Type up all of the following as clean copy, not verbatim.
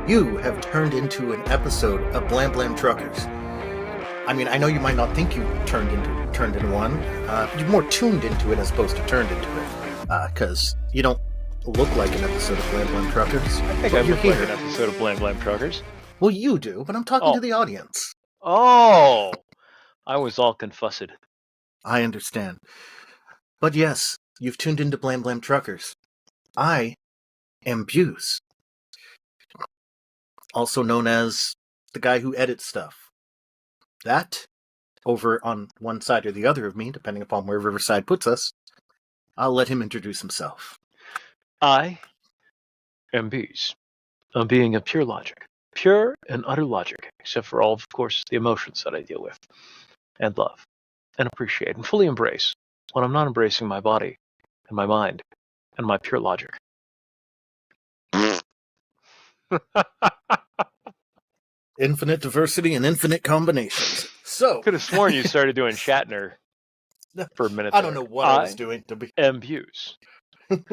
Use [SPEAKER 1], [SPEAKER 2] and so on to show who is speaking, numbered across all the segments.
[SPEAKER 1] You have turned into an episode of Blam Blam Truckers. I mean, I know you might not think you turned into one. You're more tuned into it as opposed to turned into it. Because you don't look like an episode of Blam Blam Truckers.
[SPEAKER 2] I think I look like an episode of Blam Blam Truckers.
[SPEAKER 1] Well, you do, but I'm talking to the audience.
[SPEAKER 2] Oh! I was all confussed.
[SPEAKER 1] I understand. But yes, you've tuned into Blam Blam Truckers. I am Buse. Also known as the guy who edits stuff. That, over on one side or the other of me, depending upon where Riverside puts us, I'll let him introduce himself.
[SPEAKER 2] I am Buse. A being of pure logic. Pure and utter logic, except for all, of course, the emotions that I deal with, and love, and appreciate, and fully embrace when I'm not embracing my body, and my mind, and my pure logic.
[SPEAKER 1] Infinite diversity and infinite combinations. So,
[SPEAKER 2] could have sworn you started doing Shatner for a minute.
[SPEAKER 1] I don't know what I was doing to be.
[SPEAKER 2] Am Buse. It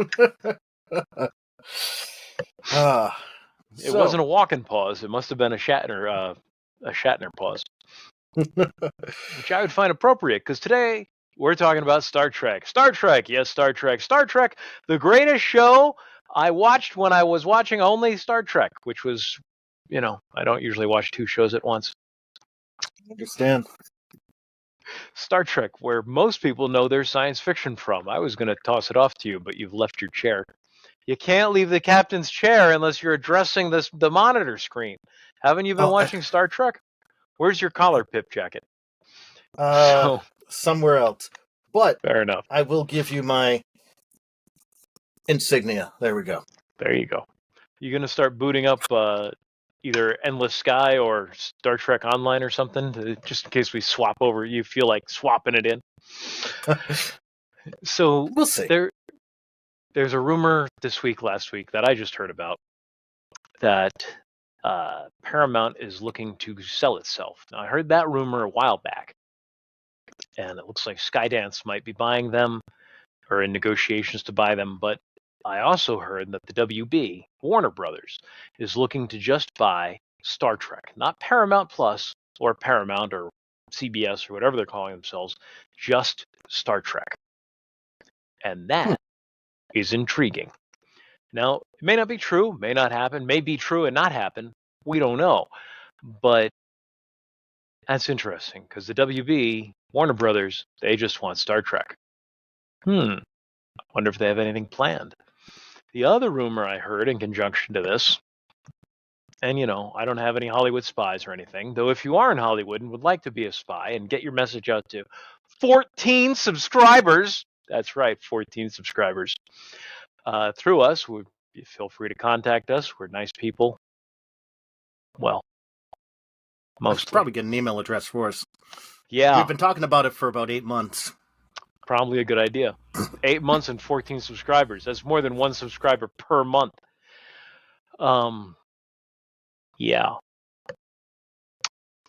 [SPEAKER 2] wasn't a walking pause. It must have been a Shatner pause, which I would find appropriate because today we're talking about Star Trek. Star Trek, yes, Star Trek. Star Trek, the greatest show I watched when I was watching only Star Trek, which was, I don't usually watch two shows at once.
[SPEAKER 1] I understand.
[SPEAKER 2] Star Trek, where most people know their science fiction from. I was going to toss it off to you, but you've left your chair. You can't leave the captain's chair unless you're addressing the monitor screen. Haven't you been watching Star Trek? Where's your collar pip jacket?
[SPEAKER 1] Somewhere else. But
[SPEAKER 2] fair enough.
[SPEAKER 1] I will give you my insignia. There we go.
[SPEAKER 2] There you go. You going to start booting up either Endless Sky or Star Trek Online or something, just in case we swap over? You feel like swapping it in? So
[SPEAKER 1] we'll see.
[SPEAKER 2] There's a rumor last week, that I just heard about, that Paramount is looking to sell itself. Now, I heard that rumor a while back, and it looks like Skydance might be buying them, or in negotiations to buy them, but I also heard that the WB, Warner Brothers, is looking to just buy Star Trek, not Paramount Plus, or Paramount, or CBS, or whatever they're calling themselves, just Star Trek. And that is intriguing. Now, it may not be true, may not happen, may be true and not happen. We don't know. But that's interesting, because the WB, Warner Brothers, they just want Star Trek. I wonder if they have anything planned. The other rumor I heard in conjunction to this, and I don't have any Hollywood spies or anything, though if you are in Hollywood and would like to be a spy and get your message out to 14 subscribers, that's right, 14 subscribers, through us, feel free to contact us. We're nice people. Well, mostly.
[SPEAKER 1] Probably get an email address for us.
[SPEAKER 2] Yeah.
[SPEAKER 1] We've been talking about it for about 8 months.
[SPEAKER 2] Probably a good idea. 8 months and 14 subscribers. That's more than one subscriber per month. Yeah.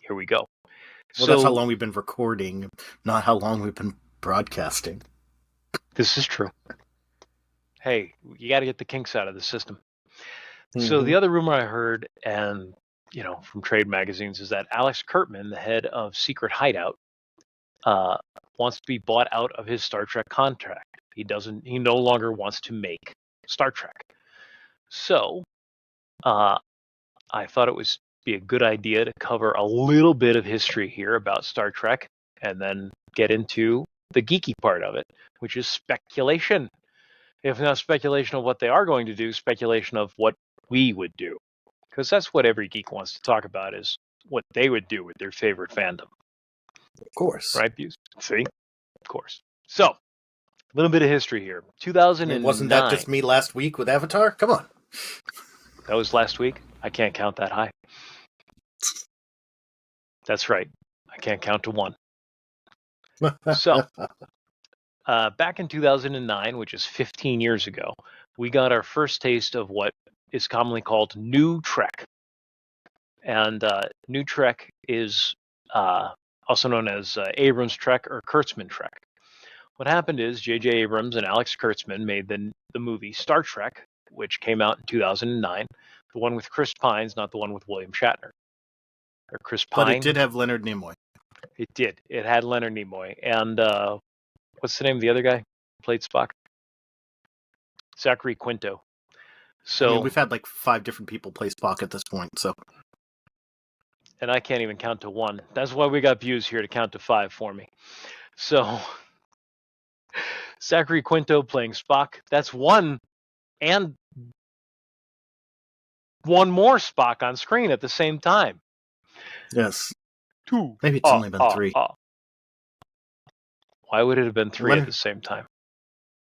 [SPEAKER 2] Here we go.
[SPEAKER 1] Well, that's how long we've been recording, not how long we've been broadcasting.
[SPEAKER 2] This is true. Hey, you got to get the kinks out of the system. So the other rumor I heard, and from trade magazines, is that Alex Kurtzman, the head of Secret Hideout, wants to be bought out of his Star Trek contract. He no longer wants to make Star Trek. So I thought it would be a good idea to cover a little bit of history here about Star Trek, and then get into the geeky part of it, which is speculation. If not speculation of what they are going to do, speculation of what we would do. Because that's what every geek wants to talk about, is what they would do with their favorite fandom.
[SPEAKER 1] Of course.
[SPEAKER 2] Right, Buse? See? Of course. So, a little bit of history here. 2009.
[SPEAKER 1] Wasn't that just me last week with Avatar? Come on.
[SPEAKER 2] That was last week? I can't count that high. That's right. I can't count to one. So, back in 2009, which is 15 years ago, we got our first taste of what is commonly called New Trek. And New Trek is also known as Abrams Trek or Kurtzman Trek. What happened is J.J. Abrams and Alex Kurtzman made the movie Star Trek, which came out in 2009, The one with Chris Pine's not the one with William Shatner. Or Chris Pine.
[SPEAKER 1] But it did have Leonard Nimoy.
[SPEAKER 2] It did. It had Leonard Nimoy. And what's the name of the other guy who played Spock? Zachary Quinto. So,
[SPEAKER 1] I mean, we've had like 5 different people play Spock at this point, so.
[SPEAKER 2] And I can't even count to 1. That's why we got views here to count to 5 for me. So, Zachary Quinto playing Spock. That's 1 and 1 more Spock on screen at the same time.
[SPEAKER 1] Yes.
[SPEAKER 2] 2.
[SPEAKER 1] Maybe it's only been 3.
[SPEAKER 2] Why would it have been 3 at the same time?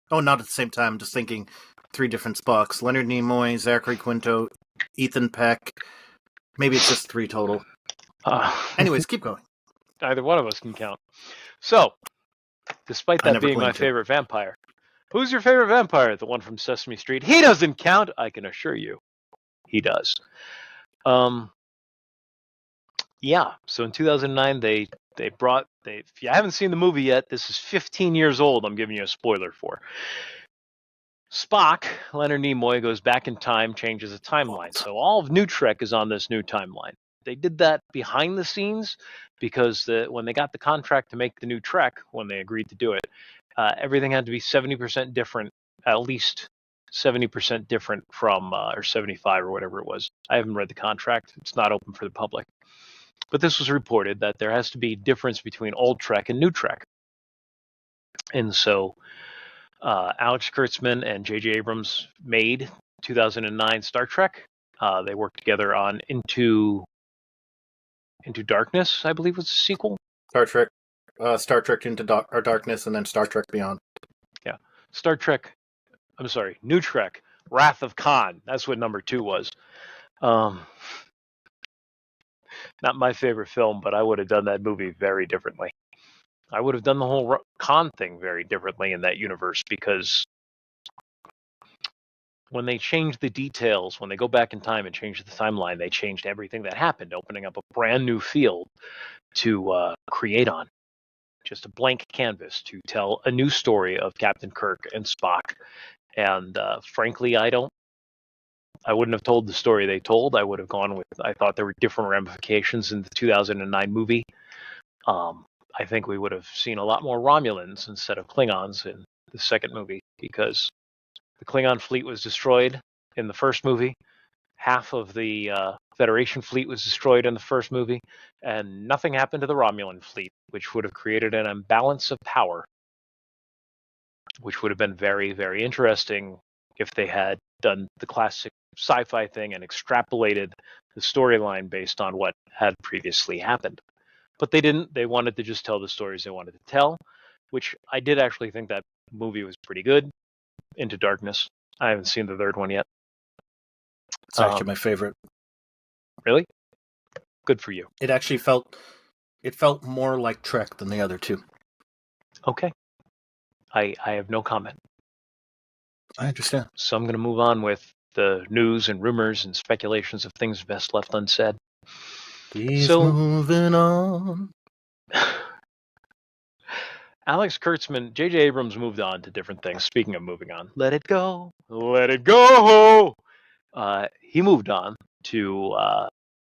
[SPEAKER 1] Oh, not at the same time. I'm just thinking 3 different Spocks. Leonard Nimoy, Zachary Quinto, Ethan Peck. Maybe it's just 3 total. Anyways, keep going.
[SPEAKER 2] Either one of us can count. So, despite that being my favorite vampire, who's your favorite vampire? The one from Sesame Street? He doesn't count, I can assure you. He does. Yeah, so in 2009, if you haven't seen the movie yet, this is 15 years old, I'm giving you a spoiler for. Spock, Leonard Nimoy, goes back in time, changes a timeline. So all of New Trek is on this new timeline. They did that behind the scenes because when they got the contract to make the new Trek, when they agreed to do it, everything had to be 70% different, at least 70% different from, or 75 or whatever it was. I haven't read the contract. It's not open for the public. But this was reported that there has to be difference between old Trek and new Trek. And so Alex Kurtzman and J.J. Abrams made 2009 Star Trek. They worked together on Into Darkness, I believe was the sequel.
[SPEAKER 1] Star Trek Into Darkness, and then Star Trek Beyond.
[SPEAKER 2] Yeah. New Trek, Wrath of Khan. That's what number 2 was. Not my favorite film, but I would have done that movie very differently. I would have done the whole Khan thing very differently in that universe, because when they changed the details, when they go back in time and change the timeline, they changed everything that happened, opening up a brand new field to create on. Just a blank canvas to tell a new story of Captain Kirk and Spock. And frankly, I wouldn't have told the story they told. I would have gone with, I thought there were different ramifications in the 2009 movie. I think we would have seen a lot more Romulans instead of Klingons in the second movie, because the Klingon fleet was destroyed in the first movie. Half of the Federation fleet was destroyed in the first movie, and nothing happened to the Romulan fleet, which would have created an imbalance of power, which would have been very, very interesting if they had done the classic sci-fi thing and extrapolated the storyline based on what had previously happened. But they didn't. They wanted to just tell the stories they wanted to tell, which I did actually think that movie was pretty good. Into Darkness. I haven't seen the third one yet.
[SPEAKER 1] It's actually my favorite.
[SPEAKER 2] Really? Good for you.
[SPEAKER 1] It actually felt more like Trek than the other 2.
[SPEAKER 2] Okay. I have no comment.
[SPEAKER 1] I understand.
[SPEAKER 2] So I'm going to move on with the news and rumors and speculations of things best left unsaid.
[SPEAKER 1] Moving on.
[SPEAKER 2] Alex Kurtzman, J.J. Abrams moved on to different things. Speaking of moving on, let it go. Let it go. He moved on to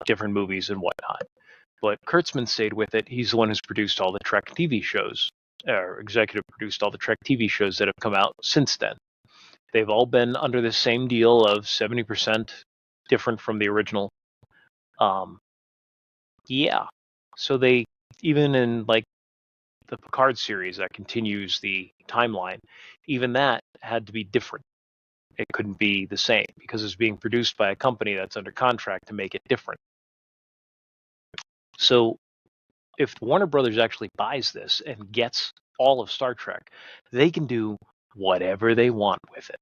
[SPEAKER 2] different movies and whatnot. But Kurtzman stayed with it. He's the one who's produced all the Trek TV shows, or executive produced all the Trek TV shows that have come out since then. They've all been under the same deal of 70% different from the original. Yeah. So they, even in like the Picard series that continues the timeline, even that had to be different. It couldn't be the same because it's being produced by a company that's under contract to make it different. So if Warner Brothers actually buys this and gets all of Star Trek, they can do whatever they want with it.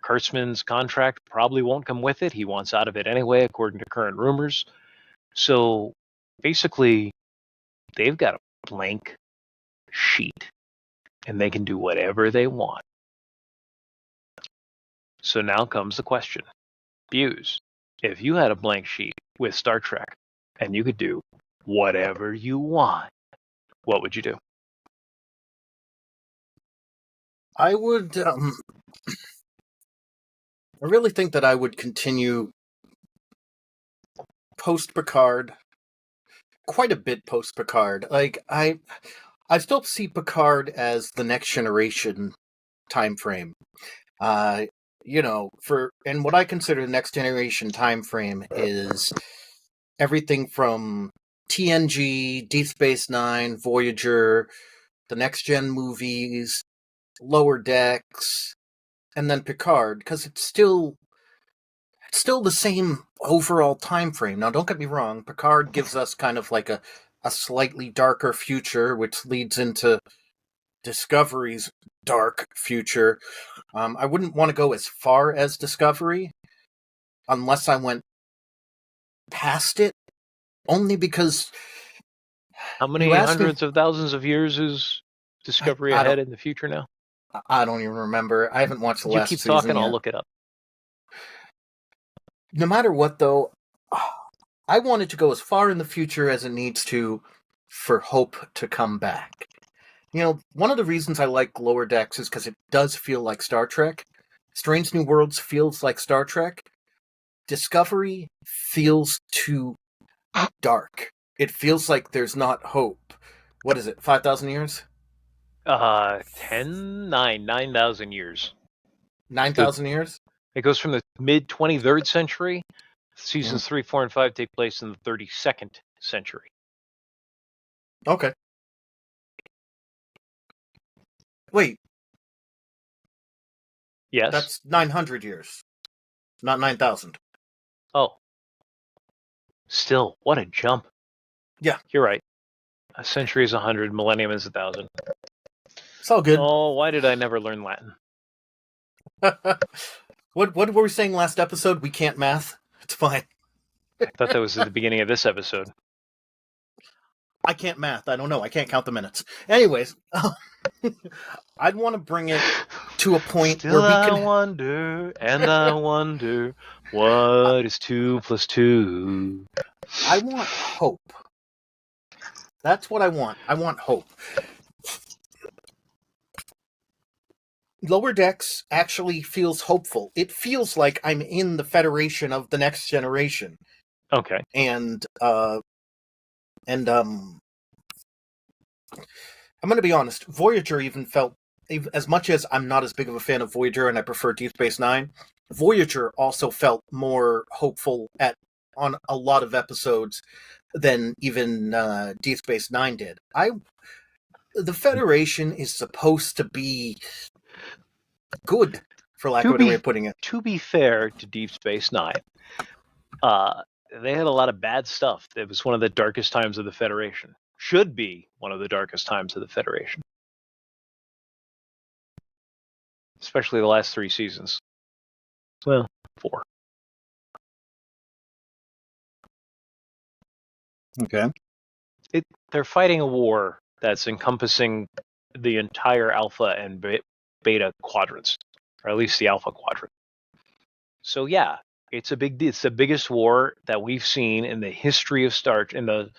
[SPEAKER 2] Kurtzman's contract probably won't come with it. He wants out of it anyway, according to current rumors. So basically, they've got a blank sheet and they can do whatever they want. So now comes the question. Buse, if you had a blank sheet with Star Trek and you could do whatever you want, what would you do?
[SPEAKER 1] I would. I really think that I would continue post Picard, quite a bit post Picard. Like I still see Picard as the next generation time frame. And what I consider the next generation time frame is everything from TNG, Deep Space Nine, Voyager, the next gen movies, Lower Decks, and then Picard, because it's still the same overall time frame. Now, don't get me wrong, Picard gives us kind of like a slightly darker future, which leads into Discovery's dark future. I wouldn't want to go as far as Discovery unless I went past it, only because
[SPEAKER 2] How many
[SPEAKER 1] you asked me.
[SPEAKER 2] hundreds of thousands of years is Discovery
[SPEAKER 1] I don't.
[SPEAKER 2] ahead in the future now?
[SPEAKER 1] I don't even remember. I haven't watched the
[SPEAKER 2] You
[SPEAKER 1] last
[SPEAKER 2] keep
[SPEAKER 1] season
[SPEAKER 2] talking, I'll
[SPEAKER 1] yet.
[SPEAKER 2] look it up.
[SPEAKER 1] No matter what, though, I want it to go as far in the future as it needs to for Hope to come back. One of the reasons I like Lower Decks is because it does feel like Star Trek. Strange New Worlds feels like Star Trek. Discovery feels too dark. It feels like there's not hope. What is it, 5,000 years?
[SPEAKER 2] 9,000 years.
[SPEAKER 1] 9,000 years?
[SPEAKER 2] It goes from the mid 23rd century. Seasons 3, 4, and 5 take place in the 32nd century.
[SPEAKER 1] Okay. Wait.
[SPEAKER 2] Yes.
[SPEAKER 1] That's 900 years, not 9,000.
[SPEAKER 2] Oh. Still, what a jump.
[SPEAKER 1] Yeah.
[SPEAKER 2] You're right. A century is 100, millennium is 1,000.
[SPEAKER 1] It's all good.
[SPEAKER 2] Oh, why did I never learn Latin?
[SPEAKER 1] What were we saying last episode? We can't math? It's fine.
[SPEAKER 2] I thought that was at the beginning of this episode.
[SPEAKER 1] I can't math. I don't know. I can't count the minutes. Anyways, I'd want to bring it to a point
[SPEAKER 2] Still
[SPEAKER 1] where we can...
[SPEAKER 2] I wonder, and I wonder, what is 2 plus 2?
[SPEAKER 1] I want hope. That's what I want. I want hope. Lower Decks actually feels hopeful. It feels like I'm in the Federation of the next generation.
[SPEAKER 2] Okay.
[SPEAKER 1] And I'm going to be honest, Voyager even felt, as much as I'm not as big of a fan of Voyager and I prefer Deep Space Nine, Voyager also felt more hopeful on a lot of episodes than even Deep Space Nine did. The Federation is supposed to be good, for lack of a better way of putting it.
[SPEAKER 2] To be fair to Deep Space Nine, they had a lot of bad stuff. It was one of the darkest times of the Federation. Should be one of the darkest times of the Federation. Especially the last 3 seasons. Well, 4.
[SPEAKER 1] Okay.
[SPEAKER 2] They're fighting a war that's encompassing the entire Alpha and Beta quadrants, or at least the Alpha quadrant. So yeah, it's the biggest war that we've seen in the history of in the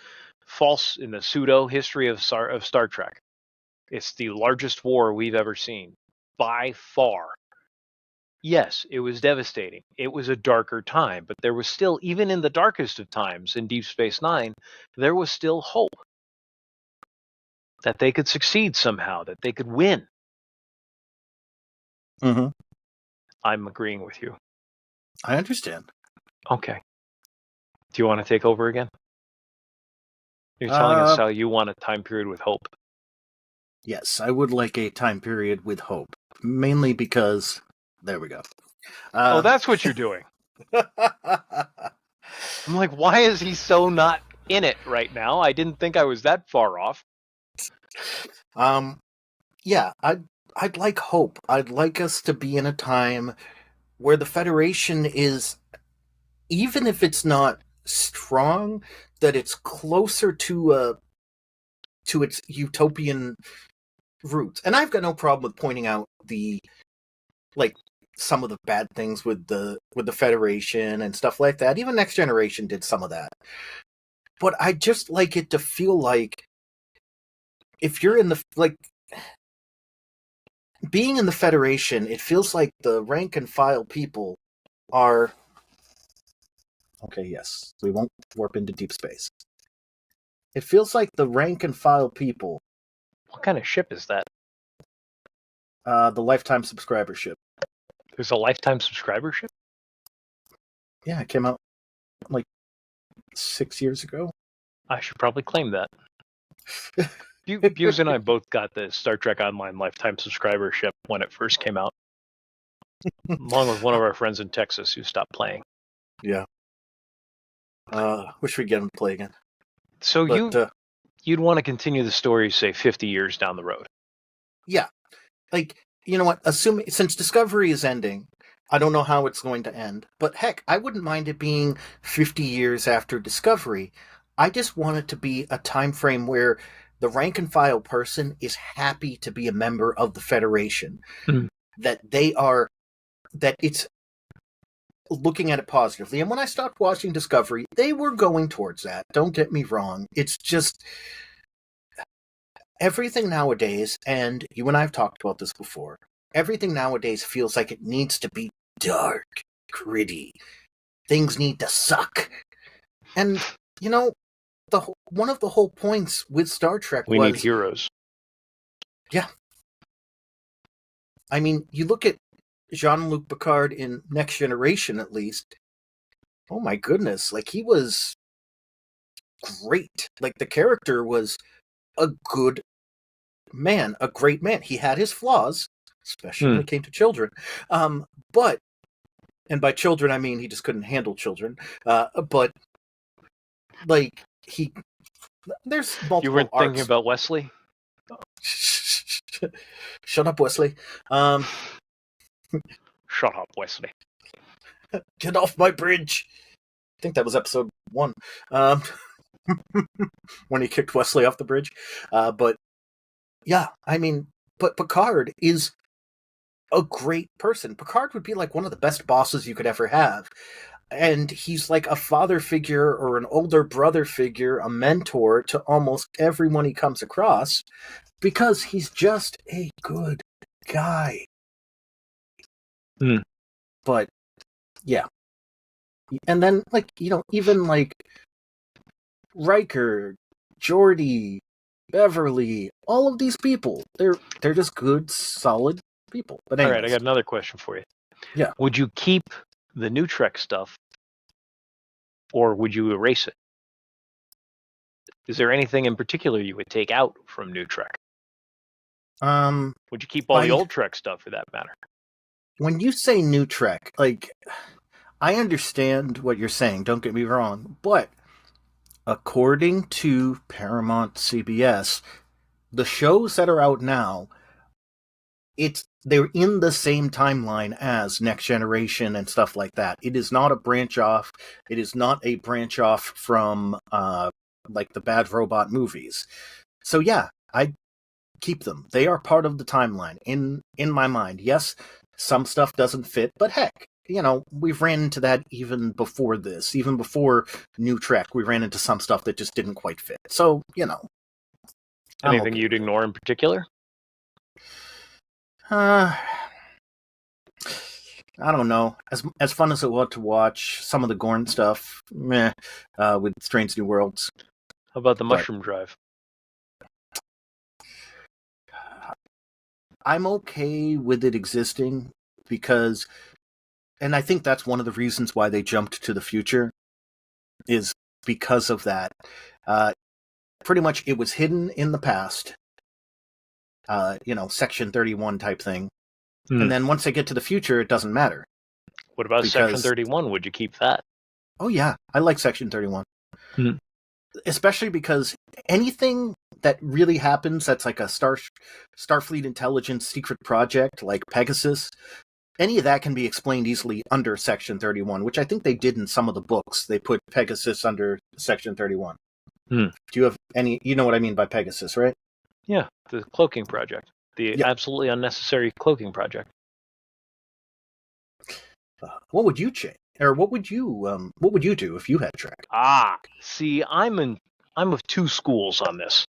[SPEAKER 2] pseudo history of Star Trek. It's the largest war we've ever seen by far. Yes, it was devastating. It was a darker time, but there was still, even in the darkest of times in Deep Space Nine, there was still hope that they could succeed somehow, that they could win.
[SPEAKER 1] Mm-hmm.
[SPEAKER 2] I'm agreeing with you.
[SPEAKER 1] I understand.
[SPEAKER 2] Okay. Do you want to take over again? You're telling us how you want a time period with hope.
[SPEAKER 1] Yes, I would like a time period with hope. Mainly because... There we go.
[SPEAKER 2] Oh, that's what you're doing. I'm like, why is he so not in it right now? I didn't think I was that far off.
[SPEAKER 1] Yeah, I'd like hope. I'd like us to be in a time where the Federation is, even if it's not strong, that it's closer to its utopian roots. And I've got no problem with pointing out some of the bad things with the Federation and stuff like that. Even Next Generation did some of that. But I just like it to feel like if you're in the being in the Federation, it feels like the rank and file people are Okay, yes. We won't warp into deep space. It feels like the rank and file people,
[SPEAKER 2] What kind of ship is that?
[SPEAKER 1] the lifetime subscribership.
[SPEAKER 2] There's a lifetime subscribership?
[SPEAKER 1] Yeah, it came out like 6 years ago.
[SPEAKER 2] I should probably claim that. Buse and I both got the Star Trek Online lifetime subscribership when it first came out, along with one of our friends in Texas who stopped playing.
[SPEAKER 1] Yeah. Wish we'd get him to play again.
[SPEAKER 2] So
[SPEAKER 1] But,
[SPEAKER 2] you'd want to continue the story, say, 50 years down the road.
[SPEAKER 1] yeah. Like, you know what? Assuming, since Discovery is ending, I don't know how it's going to end, but heck, I wouldn't mind it being 50 years after Discovery. I just want it to be a time frame where the rank and file person is happy to be a member of the Federation.
[SPEAKER 2] Mm.
[SPEAKER 1] That it's looking at it positively. And when I stopped watching Discovery, they were going towards that. Don't get me wrong. It's just everything nowadays, and you and I have talked about this before, everything nowadays feels like it needs to be dark, gritty. Things need to suck. And, you know, one of the whole points with Star Trek
[SPEAKER 2] We
[SPEAKER 1] was...
[SPEAKER 2] need heroes.
[SPEAKER 1] Yeah. I mean, you look at Jean-Luc Picard in Next Generation, at least. Oh my goodness, like, he was great. Like, the character was a good man, a great man. He had his flaws, especially when it came to children. But, and by children, I mean he just couldn't handle children. But, like, there's multiple
[SPEAKER 2] You weren't thinking
[SPEAKER 1] arcs.
[SPEAKER 2] about Wesley?
[SPEAKER 1] Shut up, Wesley.
[SPEAKER 2] Shut up, Wesley.
[SPEAKER 1] Get off my bridge. I think that was episode 1. When he kicked Wesley off the bridge. But yeah, I mean, but Picard is a great person. Picard would be like one of the best bosses you could ever have. And he's like a father figure or an older brother figure, a mentor to almost everyone he comes across, because he's just a good guy. But yeah. And then, like, you know, even like Riker, Geordi, Beverly, all of these people, they're just good, solid people. But anyways.
[SPEAKER 2] All right, I got another question for you.
[SPEAKER 1] Yeah.
[SPEAKER 2] Would you keep the new Trek stuff, or would you erase it? Is there anything in particular you would take out from new Trek? Would you keep all the old Trek stuff, for that matter?
[SPEAKER 1] When you say new Trek, like, I understand what you're saying, don't get me wrong, but according to Paramount CBS, the shows that are out now, they're in the same timeline as Next Generation and stuff like that. It is not a branch off. It is not a branch off from like the Bad Robot movies. So yeah, I keep them. They are part of the timeline in my mind. Yes, some stuff doesn't fit, but heck, you know, we've ran into that even before this. Even before New Trek, we ran into some stuff that just didn't quite fit. So, you know.
[SPEAKER 2] Anything you'd ignore in particular?
[SPEAKER 1] I don't know. As fun as it was to watch some of the Gorn stuff, meh, with Strange New Worlds.
[SPEAKER 2] How about the mushroom drive?
[SPEAKER 1] I'm okay with it existing because, and I think that's one of the reasons why they jumped to the future, is because of that. Pretty much it was hidden in the past, you know, Section 31 type thing. And then once they get to the future, it doesn't matter.
[SPEAKER 2] What about Section 31? Would you keep that?
[SPEAKER 1] Oh yeah, I like Section 31. Especially because anything that really happens that's like a Starfleet intelligence secret project, like Pegasus, any of that can be explained easily under Section 31, which I think they did in some of the books. They put Pegasus under Section 31. Do you have any... You know what I mean by Pegasus, right?
[SPEAKER 2] Yeah, the cloaking project. The absolutely unnecessary cloaking project.
[SPEAKER 1] What would you change? Or what would you do if you had Trek?
[SPEAKER 2] See, I'm of two schools on this.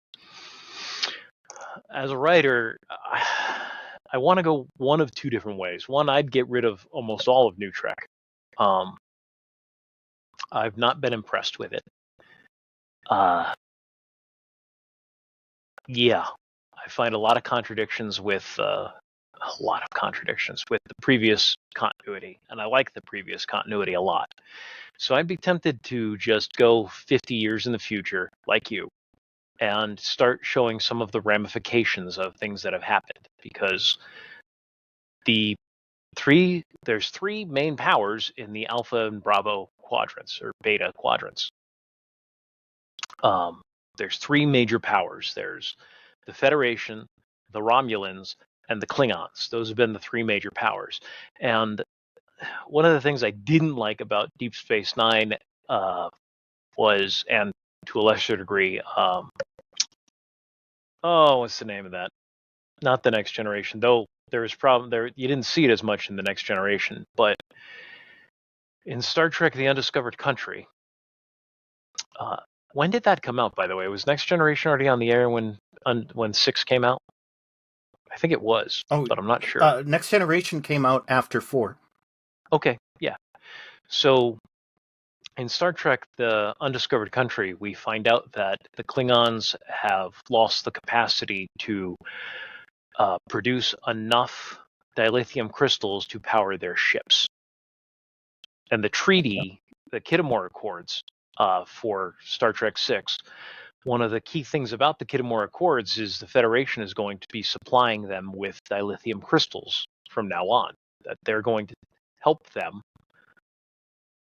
[SPEAKER 2] As a writer, I want to go one of two different ways. One, I'd get rid of almost all of New Trek. I've not been impressed with it. Yeah, I find a lot of contradictions with the previous continuity, and I like the previous continuity a lot. So I'd be tempted to just go 50 years in the future, like you, and start showing some of the ramifications of things that have happened, because there's three main powers in the Alpha and Bravo quadrants, or Beta quadrants. There's three major powers. There's the Federation, the Romulans, and the Klingons. Those have been the three major powers. And one of the things I didn't like about Deep Space Nine was, and to a lesser degree, what's the name of that? Not the Next Generation, though. There was problem there. You didn't see it as much in the Next Generation, but in Star Trek: The Undiscovered Country. When did that come out, by the way? Was Next Generation already on the air when 6 came out? I think it was, but I'm not sure.
[SPEAKER 1] Next Generation came out after 4.
[SPEAKER 2] Okay, yeah. So in Star Trek: The Undiscovered Country, we find out that the Klingons have lost the capacity to produce enough dilithium crystals to power their ships. And the treaty, the Kittimore Accords, for Star Trek 6, one of the key things about the Kittimore Accords is the Federation is going to be supplying them with dilithium crystals from now on, that they're going to help them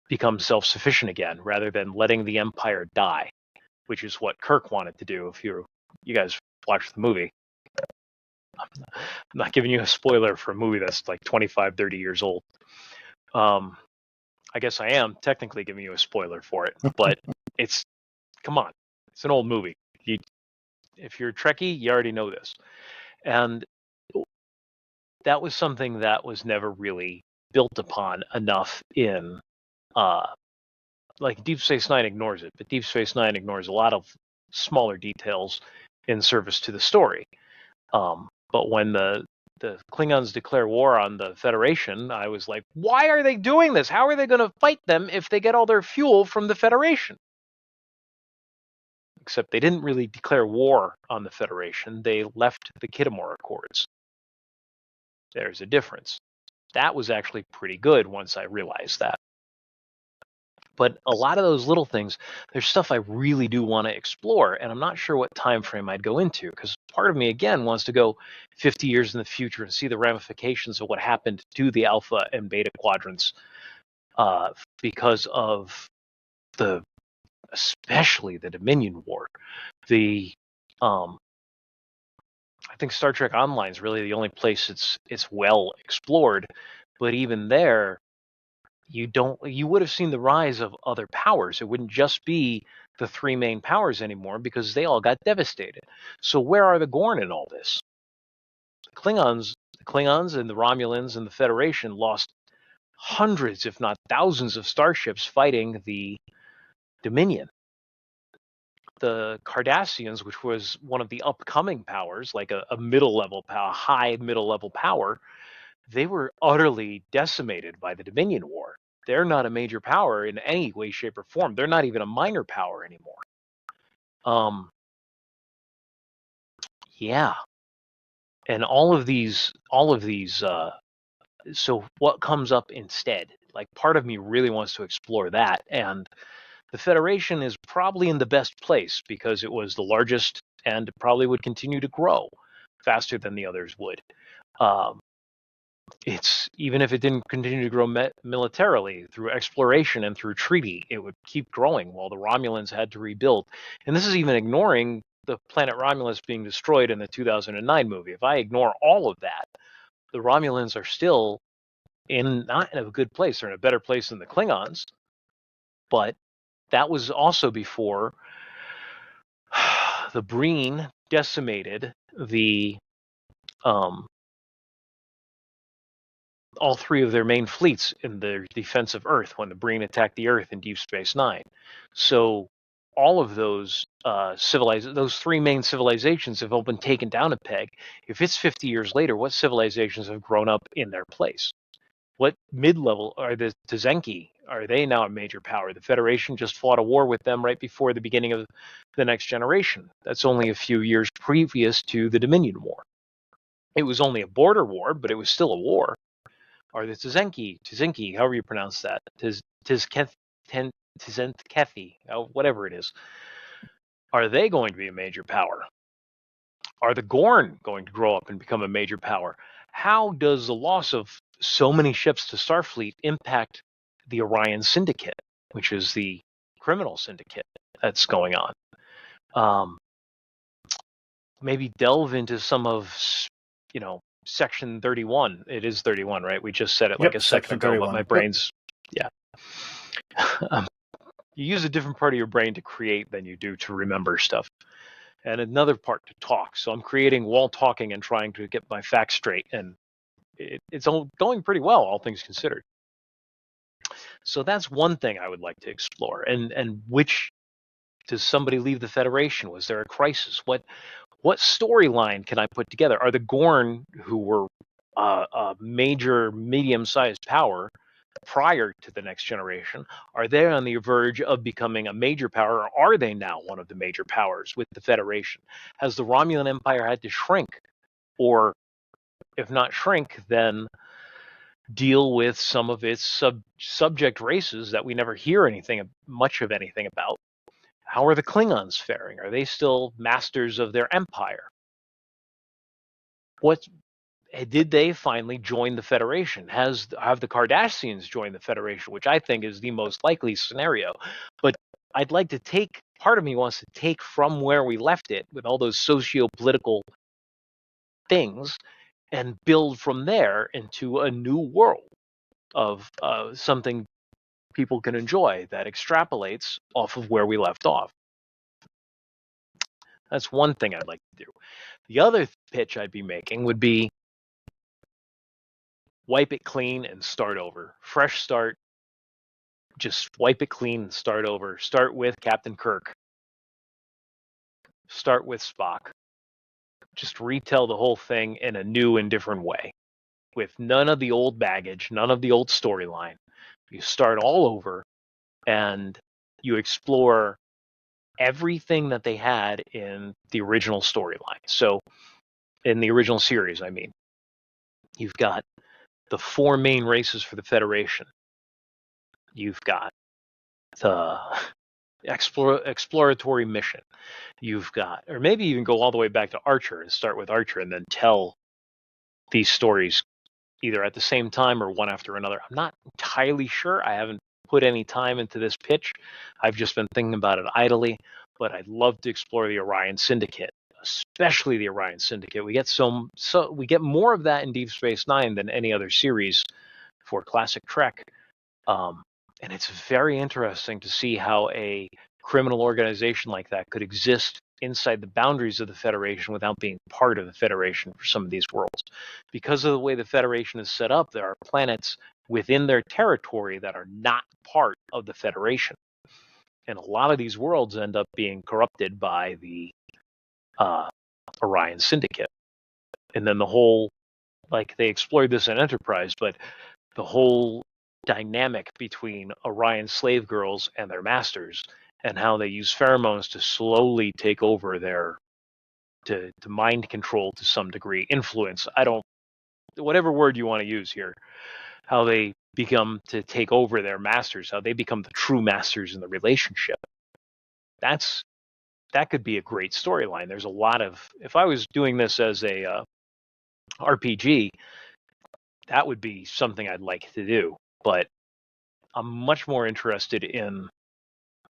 [SPEAKER 2] become self-sufficient again, rather than letting the Empire die, which is what Kirk wanted to do. If you guys watched the movie, I'm not giving you a spoiler for a movie that's like 25, 30 years old. I guess I am technically giving you a spoiler for it, but come on, it's an old movie. If you're a Trekkie, you already know this. And that was something that was never really built upon enough in, like Deep Space Nine ignores it, but Deep Space Nine ignores a lot of smaller details in service to the story. But when the Klingons declare war on the Federation, I was like, why are they doing this? How are they going to fight them if they get all their fuel from the Federation? Except they didn't really declare war on the Federation. They left the Kittimore Accords. There's a difference. That was actually pretty good once I realized that. But a lot of those little things, there's stuff I really do want to explore, and I'm not sure what time frame I'd go into, because part of me, again, wants to go 50 years in the future and see the ramifications of what happened to the Alpha and Beta quadrants, because of especially the Dominion War. I think Star Trek Online is really the only place it's well explored, but even there, you would have seen the rise of other powers. It wouldn't just be the three main powers anymore, because they all got devastated. So where are the Gorn in all this? The Klingons and the Romulans and the Federation lost hundreds, if not thousands, of starships fighting the Dominion. The Cardassians, which was one of the upcoming powers, like a middle level power, high middle level power, they were utterly decimated by the Dominion War. They're not a major power in any way, shape, or form. They're not even a minor power anymore. Yeah. And all of these, so what comes up instead? Like, part of me really wants to explore that. And the Federation is probably in the best place because it was the largest and probably would continue to grow faster than the others would. It's even if it didn't continue to grow militarily, through exploration and through treaty, it would keep growing while the Romulans had to rebuild. And this is even ignoring the planet Romulus being destroyed in the 2009 movie. If I ignore all of that, the Romulans are still not in a good place. They're in a better place than the Klingons. But that was also before the Breen decimated the all three of their main fleets in their defense of Earth when the Breen attacked the Earth in Deep Space Nine. So all of those those three main civilizations have all been taken down a peg. If it's 50 years later, what civilizations have grown up in their place? What mid-level are the Tzenki? Are they now a major power? The Federation just fought a war with them right before the beginning of the Next Generation. That's only a few years previous to the Dominion War. It was only a border war, but it was still a war. Are the Tzenkethi, however you pronounce that, Tzenkethi, whatever it is, are they going to be a major power? Are the Gorn going to grow up and become a major power? How does the loss of so many ships to Starfleet impact the Orion Syndicate, which is the criminal syndicate that's going on? Maybe delve into some of, Section 31. It is 31, right? We just said it like a second ago, 31. But my brain's, yeah. You use a different part of your brain to create than you do to remember stuff. And another part to talk. So I'm creating while talking and trying to get my facts straight. And it's all going pretty well, all things considered. So that's one thing I would like to explore. And which, does somebody leave the Federation? Was there a crisis? What storyline can I put together? Are the Gorn, who were a major medium-sized power prior to the Next Generation, are they on the verge of becoming a major power, or are they now one of the major powers with the Federation? Has the Romulan Empire had to shrink? Or if not shrink, then deal with some of its subject races that we never hear much of anything about? How are the Klingons faring? Are they still masters of their empire? Did they finally join the Federation? Have the Cardassians joined the Federation, which I think is the most likely scenario? But I'd like to part of me wants to take from where we left it with all those socio-political things and build from there into a new world of something people can enjoy that extrapolates off of where we left off. That's one thing I'd like to do. The other pitch I'd be making would be wipe it clean and start over. Fresh start. Just wipe it clean and start over. Start with Captain Kirk. Start with Spock. Just retell the whole thing in a new and different way. With none of the old baggage, none of the old storyline. You start all over and you explore everything that they had in the original storyline. So, in the original series, I mean. You've got the 4 main races for the Federation. You've got the exploratory mission. You've got, or maybe even go all the way back to Archer and start with Archer and then tell these stories either at the same time or one after another. I'm not entirely sure. I haven't put any time into this pitch. I've just been thinking about it idly, but I'd love to explore the Orion Syndicate, especially the Orion Syndicate. We get we get more of that in Deep Space Nine than any other series for classic Trek. And it's very interesting to see how a criminal organization like that could exist inside the boundaries of the Federation without being part of the Federation for some of these worlds. Because of the way the Federation is set up, there are planets within their territory that are not part of the Federation. And a lot of these worlds end up being corrupted by the Orion Syndicate. And then the whole, like they explored this in Enterprise, but the whole dynamic between Orion slave girls and their masters and how they use pheromones to slowly take over to mind control to some degree, influence, whatever word you want to use here, how they become to take over their masters, how they become the true masters in the relationship. That could be a great storyline. There's a lot of, if I was doing this as a RPG, that would be something I'd like to do. But I'm much more interested in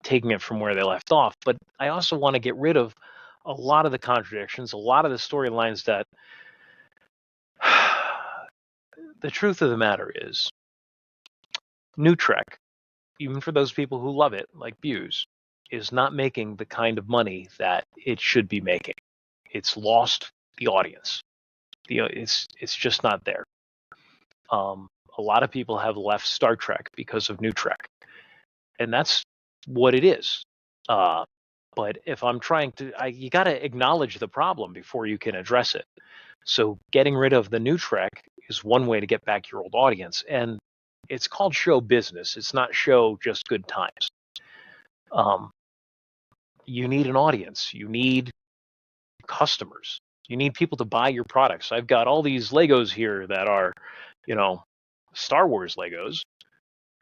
[SPEAKER 2] taking it from where they left off. But I also want to get rid of a lot of the contradictions, a lot of the storylines that the truth of the matter is, New Trek, even for those people who love it, like Buse, is not making the kind of money that it should be making. It's lost the audience. It's just not there. A lot of people have left Star Trek because of New Trek, and that's what it is. But if I'm trying to, you got to acknowledge the problem before you can address it. So getting rid of the New Trek is one way to get back your old audience, and it's called show business. It's not show just good times. You need an audience. You need customers. You need people to buy your products. I've got all these Legos here that are, Star Wars Legos.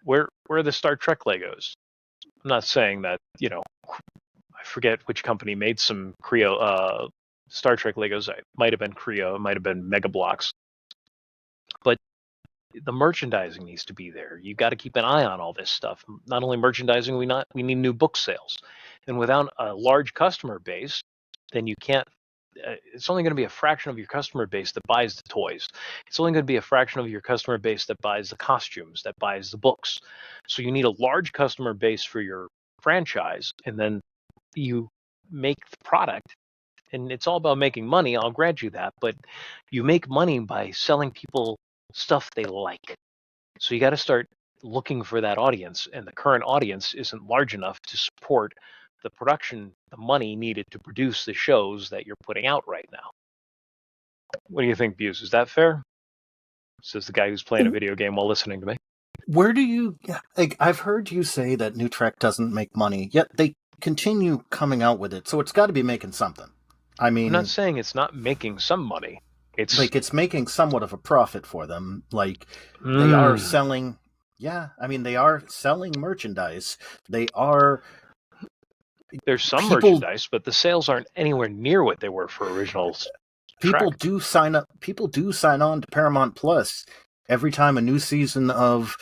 [SPEAKER 2] Where are the Star Trek Legos? I'm not saying that, I forget which company made some Creo Star Trek Legos. It might have been Creo, it might have been Mega Bloks. But the merchandising needs to be there. You got to keep an eye on all this stuff. Not only merchandising, we need new book sales. And without a large customer base, then you can't. It's only going to be a fraction of your customer base that buys the toys. It's only going to be a fraction of your customer base that buys the costumes, that buys the books. So you need a large customer base for your franchise, and then you make the product. And it's all about making money, I'll grant you that, but you make money by selling people stuff they like. So you got to start looking for that audience, and the current audience isn't large enough to support the production, the money needed to produce the shows that you're putting out right now. What do you think, Buse? Is that fair? Says the guy who's playing a video game while listening to me.
[SPEAKER 1] Where do you... I've heard you say that New Trek doesn't make money, yet they continue coming out with it, so it's got to be making something. I mean...
[SPEAKER 2] I'm not saying it's not making some money.
[SPEAKER 1] It's making somewhat of a profit for them. They are selling... Yeah, I mean, they are selling merchandise. They are...
[SPEAKER 2] There's some merchandise, but the sales aren't anywhere near what they were for originals.
[SPEAKER 1] People do sign up. People do sign on to Paramount Plus every time a new season of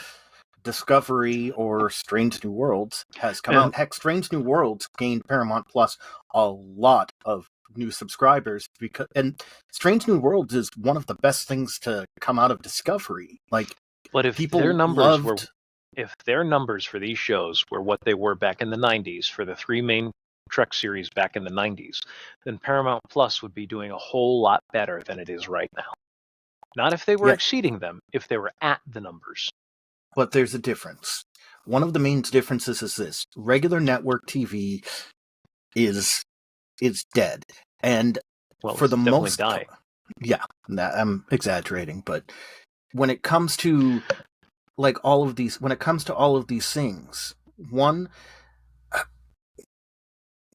[SPEAKER 1] Discovery or Strange New Worlds has come out. Heck, Strange New Worlds gained Paramount Plus a lot of new subscribers and Strange New Worlds is one of the best things to come out of Discovery.
[SPEAKER 2] But if their numbers for these shows were what they were back in the 90s for the three main Trek series back in the 90s, then Paramount Plus would be doing a whole lot better than it is right now. Not if they were exceeding them, if they were at the numbers.
[SPEAKER 1] But there's a difference. One of the main differences is this. Regular network TV is dead. And for the most...
[SPEAKER 2] dying.
[SPEAKER 1] Yeah, I'm exaggerating, but when it comes to all of these things, one,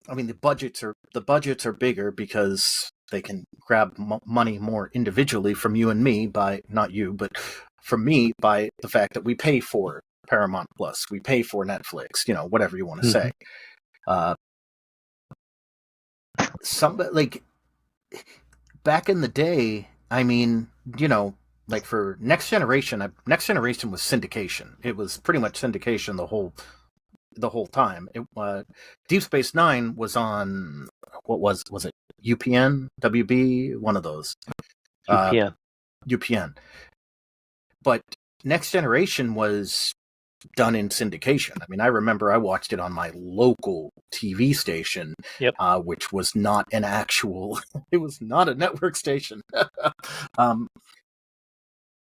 [SPEAKER 1] I mean, the budgets are bigger because they can grab money more individually from you and me not you, but from me by the fact that we pay for Paramount Plus, we pay for Netflix, whatever you want to say. Back in the day, I mean, for Next Generation was syndication. It was pretty much syndication the whole time. Deep Space Nine was on, what was it? UPN, WB, one of those. UPN. But Next Generation was done in syndication. I mean, I remember I watched it on my local TV station, which was not an actual... It was not a network station.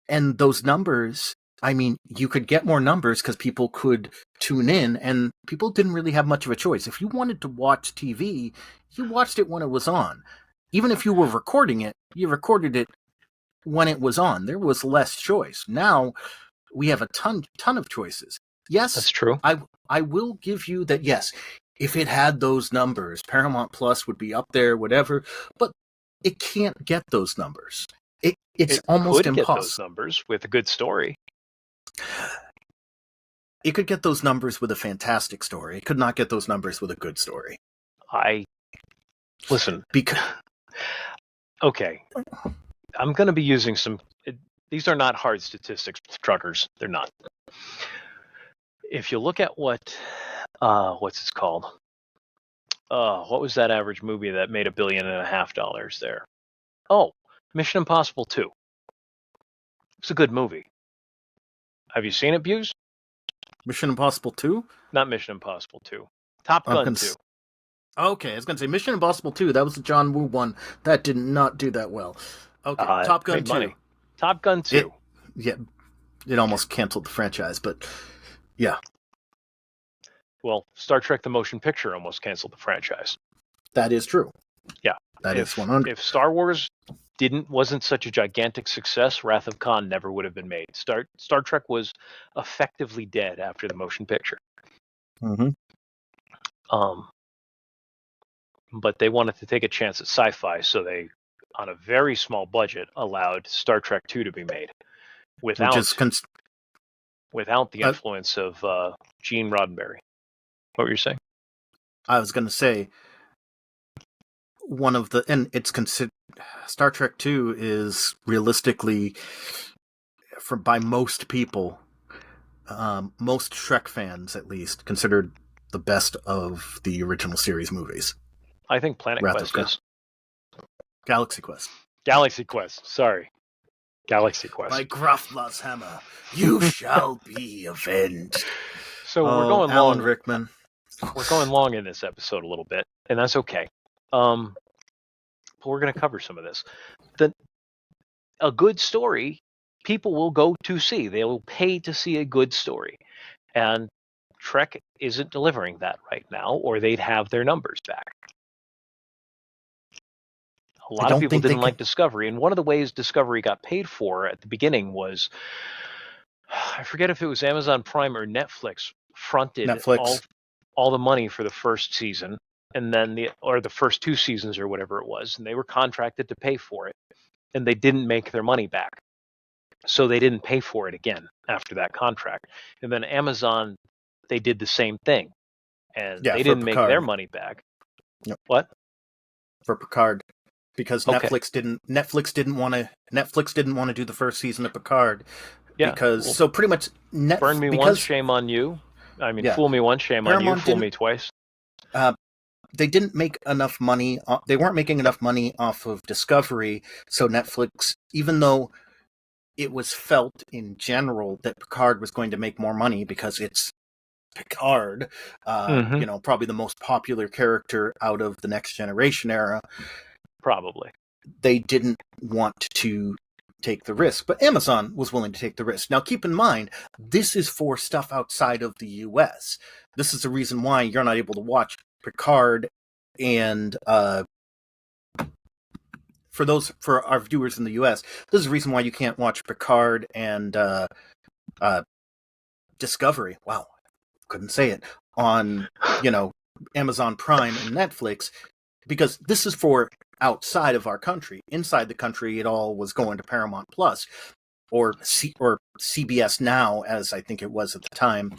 [SPEAKER 1] And those numbers, I mean, you could get more numbers because people could tune in, and people didn't really have much of a choice. If you wanted to watch TV, you watched it when it was on. Even if you were recording it, you recorded it when it was on. There was less choice. Now, we have a ton of choices. Yes,
[SPEAKER 2] that's true.
[SPEAKER 1] I will give you that, yes, if it had those numbers, Paramount Plus would be up there, whatever, but it can't get those numbers. It's almost impossible. It could get those
[SPEAKER 2] numbers with a good story.
[SPEAKER 1] It could get those numbers with a fantastic story. It could not get those numbers with a good story.
[SPEAKER 2] Listen. Okay. I'm going to be using some... These are not hard statistics, truckers. They're not. If you look at what's it called? What was that average movie that made $1.5 billion there? Oh, Mission Impossible 2. It's a good movie. Have you seen it, Buse?
[SPEAKER 1] Mission Impossible 2?
[SPEAKER 2] Not Mission Impossible 2. Top Gun 2.
[SPEAKER 1] Okay, I was going to say Mission Impossible 2. That was the John Woo one. That did not do that well. Okay, Top Gun 2.
[SPEAKER 2] Money. Top Gun 2.
[SPEAKER 1] It almost canceled the franchise, but yeah.
[SPEAKER 2] Well, Star Trek the Motion Picture almost canceled the franchise.
[SPEAKER 1] That is true.
[SPEAKER 2] Yeah.
[SPEAKER 1] That is 100.
[SPEAKER 2] If Star Wars wasn't such a gigantic success, Wrath of Khan never would have been made. Star Trek was effectively dead after the motion picture.
[SPEAKER 1] Mm-hmm.
[SPEAKER 2] But they wanted to take a chance at sci-fi, so they, on a very small budget, allowed Star Trek II to be made without the influence of Gene Roddenberry. What were you saying?
[SPEAKER 1] I was going to say Star Trek II is realistically, by most people, most Trek fans at least, considered the best of the original series movies.
[SPEAKER 2] I think Planet Quest is.
[SPEAKER 1] Galaxy Quest.
[SPEAKER 2] Galaxy Quest. Sorry. Galaxy Quest.
[SPEAKER 1] By Grafla's hammer, you shall be avenged.
[SPEAKER 2] So we're going
[SPEAKER 1] Alan
[SPEAKER 2] long.
[SPEAKER 1] Rickman.
[SPEAKER 2] We're going long in this episode a little bit, and that's okay. But we're going to cover some of this. A good story, people will go to see. They will pay to see a good story. And Trek isn't delivering that right now, or they'd have their numbers back. A lot of people didn't like Discovery, and one of the ways Discovery got paid for at the beginning was, I forget if it was Amazon Prime or Netflix fronted all the money for the first season, and then the first 2 seasons or whatever it was, and they were contracted to pay for it, and they didn't make their money back. So they didn't pay for it again after that contract. And then Amazon, they did the same thing, and they didn't make their money back.
[SPEAKER 1] Yep.
[SPEAKER 2] What?
[SPEAKER 1] For Picard. Because Netflix didn't want to do the first season of Picard. Yeah. Because so pretty much
[SPEAKER 2] burn me once, shame on you. I mean, fool me once, shame on you. Fool me twice.
[SPEAKER 1] They didn't make enough money. They weren't making enough money off of Discovery. So Netflix, even though it was felt in general that Picard was going to make more money because it's Picard, probably the most popular character out of the Next Generation era.
[SPEAKER 2] Probably.
[SPEAKER 1] They didn't want to take the risk, but Amazon was willing to take the risk. Now, keep in mind, this is for stuff outside of the U.S. This is the reason why you're not able to watch Picard, and for our viewers in the U.S., this is the reason why you can't watch Picard and Discovery. Wow, couldn't say it on Amazon Prime and Netflix, because this is for outside of our country. Inside the country, it all was going to Paramount Plus or CBS Now, as I think it was at the time.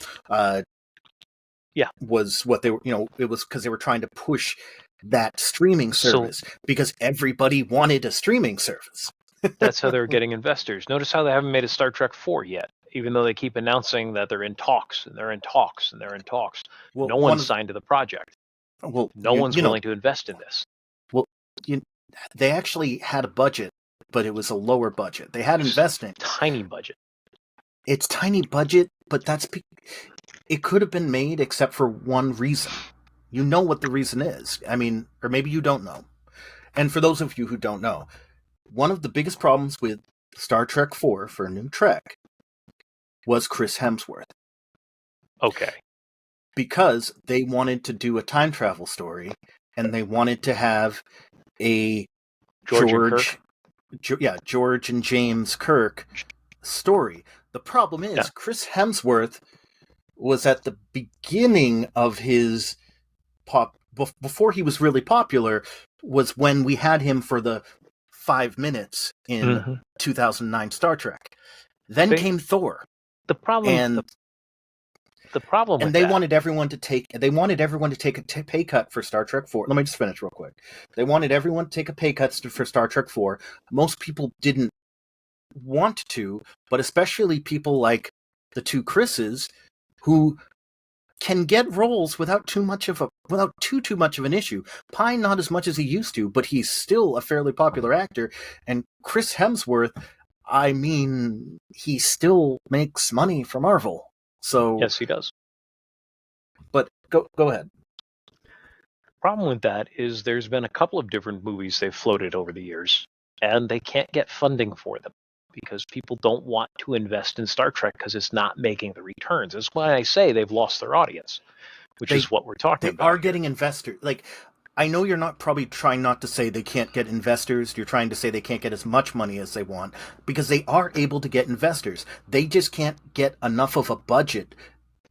[SPEAKER 1] Was what they were. It was because they were trying to push that streaming service because everybody wanted a streaming service.
[SPEAKER 2] That's how they're getting investors. Notice how they haven't made a Star Trek 4 yet, even though they keep announcing that they're in talks and they're in talks and they're in talks. Well, no one's signed to the project.
[SPEAKER 1] Well,
[SPEAKER 2] no one's willing to invest in this.
[SPEAKER 1] Well, they actually had a budget, but it was a lower budget. They had investing.
[SPEAKER 2] Tiny budget.
[SPEAKER 1] It's tiny budget, but it could have been made except for one reason. You know what the reason is. I mean, or maybe you don't know. And for those of you who don't know, one of the biggest problems with Star Trek 4 for New Trek was Chris Hemsworth.
[SPEAKER 2] Okay.
[SPEAKER 1] Because they wanted to do a time travel story, and they wanted to have a George and James Kirk story. The problem is, Chris Hemsworth was at the beginning of his before he was really popular, was when we had him for the 5 minutes in 2009 Star Trek. Then came Thor.
[SPEAKER 2] The problem
[SPEAKER 1] they wanted everyone to take a pay cut for Star Trek 4. Let me just finish real quick. They wanted everyone to take a pay cut for Star Trek 4. Most people didn't want to, but especially people like the two Chris's, who can get roles without too much of an issue. Pine not as much as he used to, but he's still a fairly popular actor. And Chris Hemsworth, I mean, he still makes money for Marvel. So
[SPEAKER 2] yes, he does.
[SPEAKER 1] But go ahead.
[SPEAKER 2] The problem with that is there's been a couple of different movies they've floated over the years, and they can't get funding for them because people don't want to invest in Star Trek because it's not making the returns. That's why I say they've lost their audience, which is what we're talking about.
[SPEAKER 1] They are getting investors. Like, I know you're not probably trying not to say they can't get investors. You're trying to say they can't get as much money as they want because they are able to get investors. They just can't get enough of a budget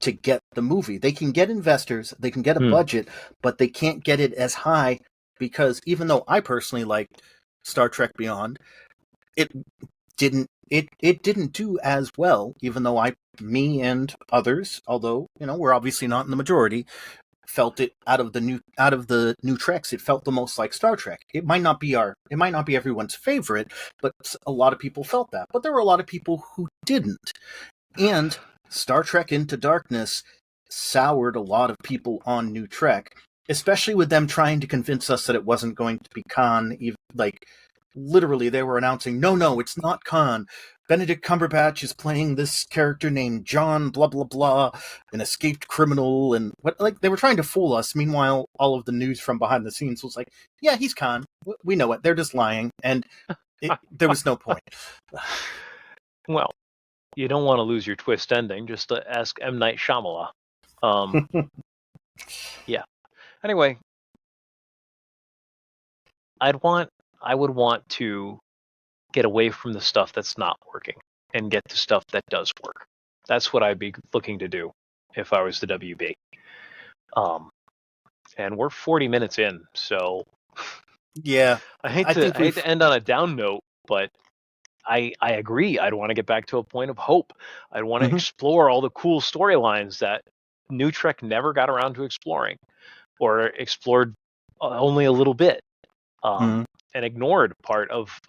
[SPEAKER 1] to get the movie. They can get investors, they can get a budget, but they can't get it as high because even though I personally liked Star Trek Beyond, it didn't do as well, even though me and others, although, we're obviously not in the majority, felt it out of the new Treks. It felt the most like Star Trek. It might not be everyone's favorite, but a lot of people felt that. But there were a lot of people who didn't. And Star Trek Into Darkness soured a lot of people on New Trek, especially with them trying to convince us that it wasn't going to be Khan. Like, literally, they were announcing, no, it's not Khan. Benedict Cumberbatch is playing this character named John blah blah blah, an escaped criminal, and what, like, they were trying to fool us. Meanwhile, all of the news from behind the scenes was like, yeah, he's Khan. We know it. They're just lying, and there was no point.
[SPEAKER 2] Well, you don't want to lose your twist ending. Just ask M. Night Shyamalan. Yeah. Anyway, I would want to get away from the stuff that's not working and get to stuff that does work. That's what I'd be looking to do if I was the WB. And we're 40 minutes in, so
[SPEAKER 1] yeah,
[SPEAKER 2] I hate to end on a down note, but I agree. I'd want to get back to a point of hope. I'd want to explore all the cool storylines that New Trek never got around to exploring, or explored only a little bit, and ignored part of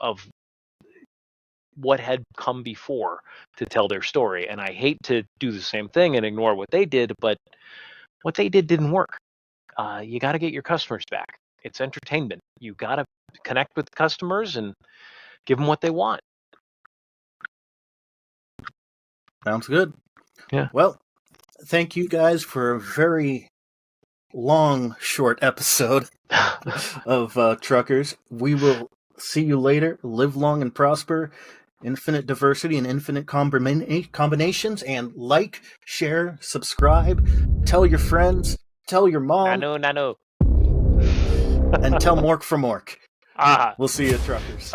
[SPEAKER 2] what had come before to tell their story. And I hate to do the same thing and ignore what they did, but what they did didn't work. You got to get your customers back. It's entertainment. You got to connect with customers and give them what they want.
[SPEAKER 1] Sounds good.
[SPEAKER 2] Yeah.
[SPEAKER 1] Well, thank you guys for a very long, short episode of Truckers. We will see you later. Live long and prosper. Infinite diversity and infinite combinations. And like, share, subscribe. Tell your friends. Tell your mom.
[SPEAKER 2] Nano.
[SPEAKER 1] And tell Mork for Mork.
[SPEAKER 2] Ah.
[SPEAKER 1] We'll see you, Truckers.